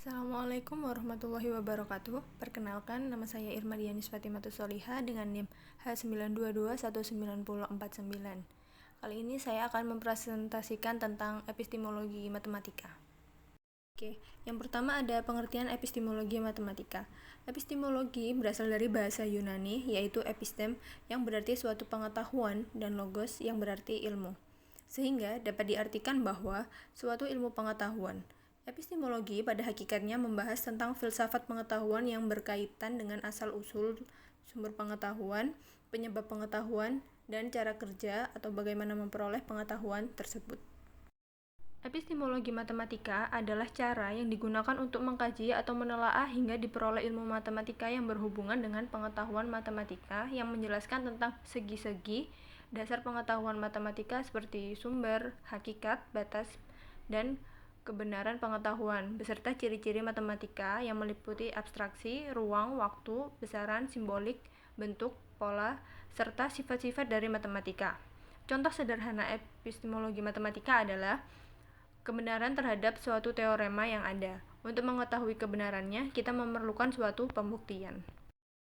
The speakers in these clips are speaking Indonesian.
Assalamualaikum warahmatullahi wabarakatuh. Perkenalkan, nama saya Irma Dianis Fatimatu Soliha dengan NIM H9221949. Kali ini saya akan mempresentasikan tentang epistemologi matematika. Yang pertama ada pengertian epistemologi matematika. Epistemologi berasal dari bahasa Yunani, yaitu epistem, yang berarti suatu pengetahuan, dan logos, yang berarti ilmu. Sehingga dapat diartikan bahwa suatu ilmu pengetahuan. Epistemologi pada hakikatnya membahas tentang filsafat pengetahuan yang berkaitan dengan asal-usul sumber pengetahuan, penyebab pengetahuan, dan cara kerja atau bagaimana memperoleh pengetahuan tersebut. Epistemologi matematika adalah cara yang digunakan untuk mengkaji atau menelaah hingga diperoleh ilmu matematika yang berhubungan dengan pengetahuan matematika yang menjelaskan tentang segi-segi dasar pengetahuan matematika seperti sumber, hakikat, batas, dan kebenaran pengetahuan, beserta ciri-ciri matematika yang meliputi abstraksi, ruang, waktu, besaran, simbolik, bentuk, pola, serta sifat-sifat dari matematika. Contoh sederhana epistemologi matematika adalah kebenaran terhadap suatu teorema yang ada. Untuk mengetahui kebenarannya, kita memerlukan suatu pembuktian.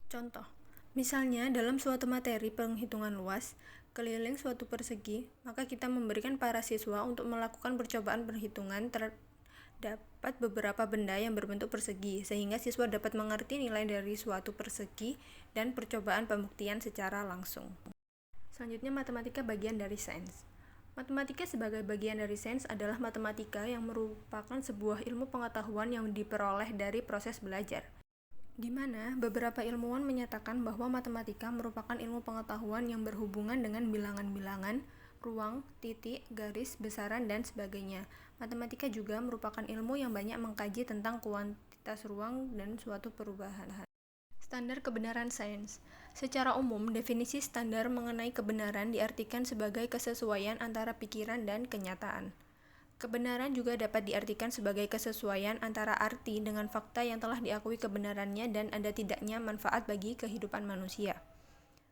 Contoh, misalnya dalam suatu materi penghitungan luas, keliling suatu persegi, maka kita memberikan para siswa untuk melakukan percobaan perhitungan terdapat beberapa benda yang berbentuk persegi, sehingga siswa dapat mengerti nilai dari suatu persegi dan percobaan pembuktian secara langsung. Selanjutnya, matematika bagian dari sains. Matematika sebagai bagian dari sains adalah matematika yang merupakan sebuah ilmu pengetahuan yang diperoleh dari proses belajar, di mana beberapa ilmuwan menyatakan bahwa matematika merupakan ilmu pengetahuan yang berhubungan dengan bilangan-bilangan, ruang, titik, garis, besaran, dan sebagainya. Matematika juga merupakan ilmu yang banyak mengkaji tentang kuantitas ruang dan suatu perubahan. Standar kebenaran sains. Secara umum, definisi standar mengenai kebenaran diartikan sebagai kesesuaian antara pikiran dan kenyataan. Kebenaran juga dapat diartikan sebagai kesesuaian antara arti dengan fakta yang telah diakui kebenarannya dan ada tidaknya manfaat bagi kehidupan manusia.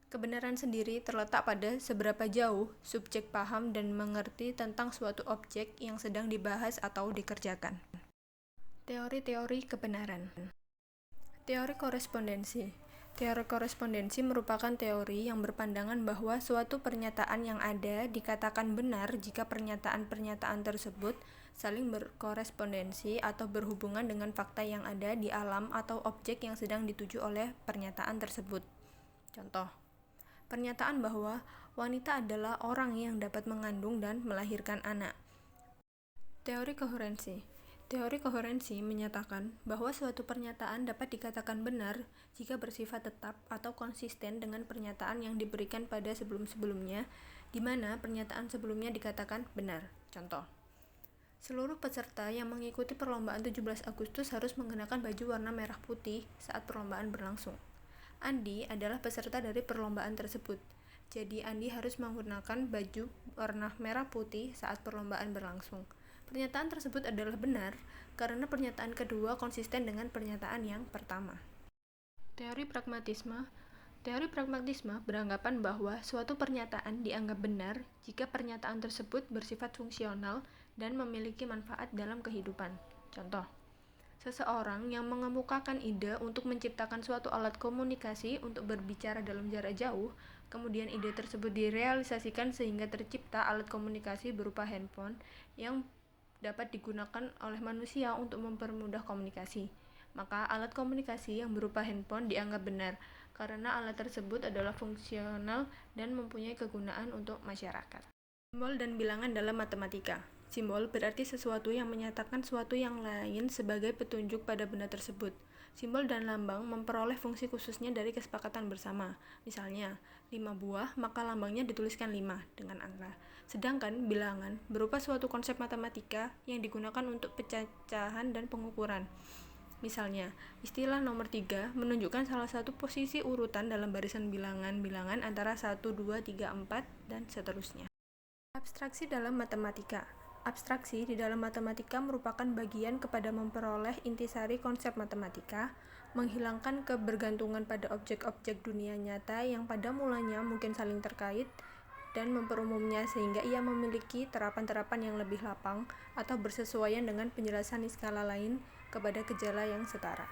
Kebenaran sendiri terletak pada seberapa jauh subjek paham dan mengerti tentang suatu objek yang sedang dibahas atau dikerjakan. Teori-teori kebenaran. Teori korespondensi. Teori korespondensi merupakan teori yang berpandangan bahwa suatu pernyataan yang ada dikatakan benar jika pernyataan-pernyataan tersebut saling berkorespondensi atau berhubungan dengan fakta yang ada di alam atau objek yang sedang dituju oleh pernyataan tersebut. Contoh, pernyataan bahwa wanita adalah orang yang dapat mengandung dan melahirkan anak. Teori koherensi. Teori koherensi menyatakan bahwa suatu pernyataan dapat dikatakan benar jika bersifat tetap atau konsisten dengan pernyataan yang diberikan pada sebelum-sebelumnya, di mana pernyataan sebelumnya dikatakan benar. Contoh, seluruh peserta yang mengikuti perlombaan 17 Agustus harus mengenakan baju warna merah putih saat perlombaan berlangsung. Andi adalah peserta dari perlombaan tersebut, jadi Andi harus menggunakan baju warna merah putih saat perlombaan berlangsung. Pernyataan tersebut adalah benar karena pernyataan kedua konsisten dengan pernyataan yang pertama. Teori pragmatisme. Teori pragmatisme beranggapan bahwa suatu pernyataan dianggap benar jika pernyataan tersebut bersifat fungsional dan memiliki manfaat dalam kehidupan. Contoh, seseorang yang mengemukakan ide untuk menciptakan suatu alat komunikasi untuk berbicara dalam jarak jauh, kemudian ide tersebut direalisasikan sehingga tercipta alat komunikasi berupa handphone yang dapat digunakan oleh manusia untuk mempermudah komunikasi. Maka alat komunikasi yang berupa handphone dianggap benar karena alat tersebut adalah fungsional dan mempunyai kegunaan untuk masyarakat. Simbol dan bilangan dalam matematika. Simbol berarti sesuatu yang menyatakan suatu yang lain sebagai petunjuk pada benda tersebut. Simbol dan lambang memperoleh fungsi khususnya dari kesepakatan bersama. Misalnya, 5 buah, maka lambangnya dituliskan 5 dengan angka. Sedangkan bilangan berupa suatu konsep matematika yang digunakan untuk pecacahan dan pengukuran. Misalnya, istilah nomor 3 menunjukkan salah satu posisi urutan dalam barisan bilangan-bilangan antara 1, 2, 3, 4, dan seterusnya. Abstraksi dalam matematika. Abstraksi di dalam matematika merupakan bagian kepada memperoleh intisari konsep matematika, menghilangkan kebergantungan pada objek-objek dunia nyata yang pada mulanya mungkin saling terkait, dan memperumumnya sehingga ia memiliki terapan-terapan yang lebih lapang atau bersesuaian dengan penjelasan di skala lain kepada gejala yang setara.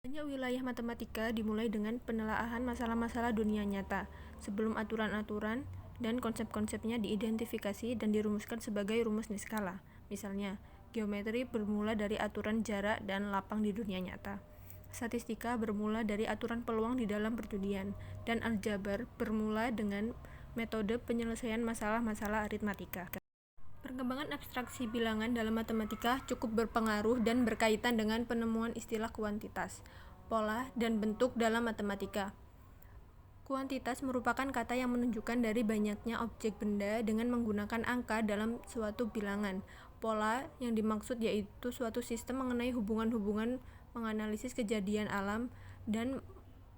Banyak wilayah matematika dimulai dengan penelaahan masalah-masalah dunia nyata, sebelum aturan-aturan dan konsep-konsepnya diidentifikasi dan dirumuskan sebagai rumus niskala. Misalnya, geometri bermula dari aturan jarak dan lapang di dunia nyata. Statistika bermula dari aturan peluang di dalam perjudian, dan aljabar bermula dengan metode penyelesaian masalah-masalah aritmatika. Perkembangan abstraksi bilangan dalam matematika cukup berpengaruh dan berkaitan dengan penemuan istilah kuantitas, pola, dan bentuk dalam matematika. Kuantitas merupakan kata yang menunjukkan dari banyaknya objek benda dengan menggunakan angka dalam suatu bilangan. Pola yang dimaksud yaitu suatu sistem mengenai hubungan-hubungan menganalisis kejadian alam dan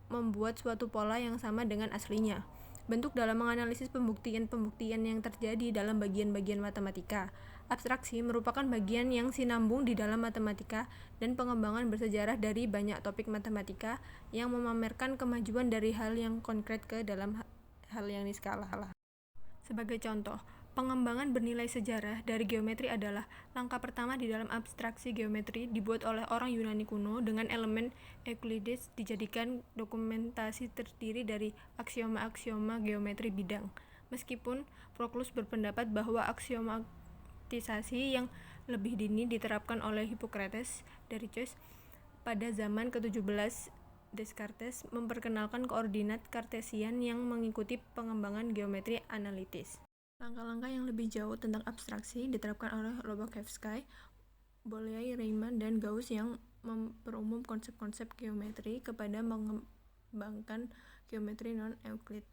membuat suatu pola yang sama dengan aslinya. Bentuk dalam menganalisis pembuktian-pembuktian yang terjadi dalam bagian-bagian matematika. Abstraksi merupakan bagian yang sinambung di dalam matematika dan pengembangan bersejarah dari banyak topik matematika yang memamerkan kemajuan dari hal yang konkret ke dalam hal yang niskala. Sebagai contoh, pengembangan bernilai sejarah dari geometri adalah langkah pertama di dalam abstraksi geometri dibuat oleh orang Yunani kuno dengan elemen Euclides dijadikan dokumentasi terdiri dari aksioma-aksioma geometri bidang. Meskipun Proclus berpendapat bahwa aksiomatisasi yang lebih dini diterapkan oleh Hippocrates dari Zeus pada zaman ke-17, Descartes memperkenalkan koordinat Kartesian yang mengikuti pengembangan geometri analitis. Langkah-langkah yang lebih jauh tentang abstraksi diterapkan oleh Lobachevsky, Bolyai, Riemann, dan Gauss yang memperumum konsep-konsep geometri kepada mengembangkan geometri non-Euclid.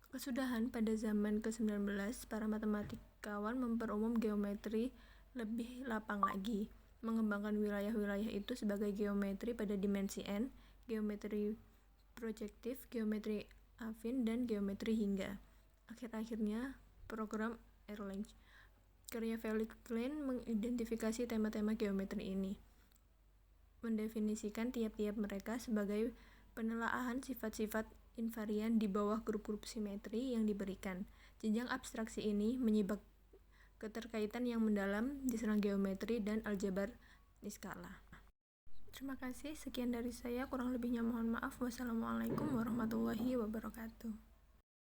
Kesudahan pada zaman ke-19, para matematikawan memperumum geometri lebih lapang lagi, mengembangkan wilayah-wilayah itu sebagai geometri pada dimensi n, geometri projektif, geometri affin, dan geometri hingga akhir-akhirnya program Erlang. Karya Felix Klein mengidentifikasi tema-tema geometri ini, mendefinisikan tiap-tiap mereka sebagai penelaahan sifat-sifat invarian di bawah grup-grup simetri yang diberikan. Jenjang abstraksi ini menyibak keterkaitan yang mendalam di serang geometri dan aljabar niskala. Terima kasih, sekian dari saya, kurang lebihnya mohon maaf. Wassalamualaikum warahmatullahi wabarakatuh.